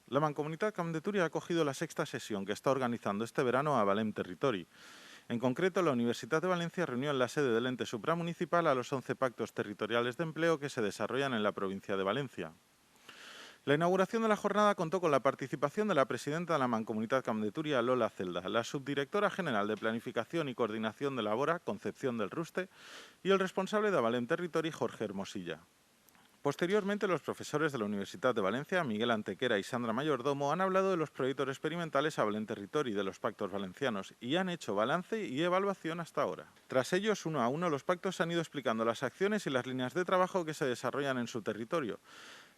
La Mancomunitat Camp de Túria ha acogido la sexta sesión que está organizando este verano a Valem Territori. En concreto, la Universidad de Valencia reunió en la sede del ente supramunicipal a los 11 pactos territoriales de empleo que se desarrollan en la provincia de Valencia. La inauguración de la jornada contó con la participación de la presidenta de la Mancomunitat Camp de Túria, Lola Celda, la subdirectora general de Planificación y Coordinación de Labora, Concepción del Ruste, y el responsable de Valem Territori, Jorge Hermosilla. Posteriormente, los profesores de la Universidad de Valencia, Miguel Antequera y Sandra Mayordomo, han hablado de los proyectos experimentales a Valem Territori y de los pactos valencianos y han hecho balance y evaluación hasta ahora. Tras ellos, uno a uno, los pactos han ido explicando las acciones y las líneas de trabajo que se desarrollan en su territorio.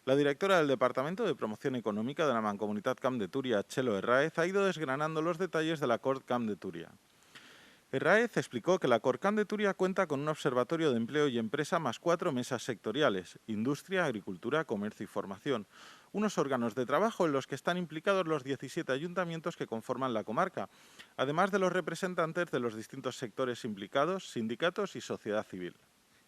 La directora del Departamento de Promoción Económica de la Mancomunitat Camp de Túria, Txelo Herráez, ha ido desgranando los detalles del Acord Camp de Túria. Herráez explicó que la Corcam de Túria cuenta con un observatorio de empleo y empresa más 4 mesas sectoriales, industria, agricultura, comercio y formación, unos órganos de trabajo en los que están implicados los 17 ayuntamientos que conforman la comarca, además de los representantes de los distintos sectores implicados, sindicatos y sociedad civil.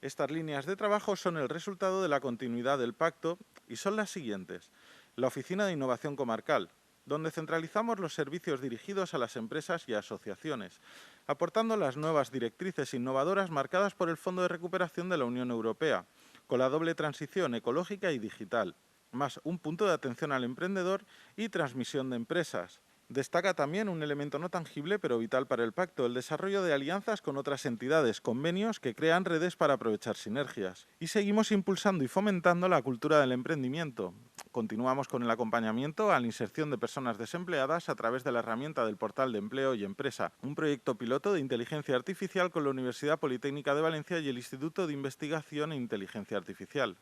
Estas líneas de trabajo son el resultado de la continuidad del pacto y son las siguientes. La Oficina de Innovación Comarcal, donde centralizamos los servicios dirigidos a las empresas y asociaciones, aportando las nuevas directrices innovadoras marcadas por el Fondo de Recuperación de la Unión Europea, con la doble transición ecológica y digital, más un punto de atención al emprendedor y transmisión de empresas. Destaca también un elemento no tangible pero vital para el pacto, el desarrollo de alianzas con otras entidades, convenios que crean redes para aprovechar sinergias. Y seguimos impulsando y fomentando la cultura del emprendimiento. Continuamos con el acompañamiento a la inserción de personas desempleadas a través de la herramienta del Portal de Empleo y Empresa, un proyecto piloto de inteligencia artificial con la Universidad Politécnica de Valencia y el Instituto de Investigación en Inteligencia Artificial.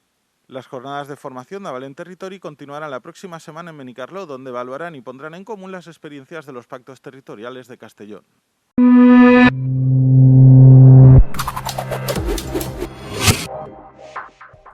Las jornadas de formación de Valem Territori continuarán la próxima semana en Benicarló, donde evaluarán y pondrán en común las experiencias de los pactos territoriales de Castellón.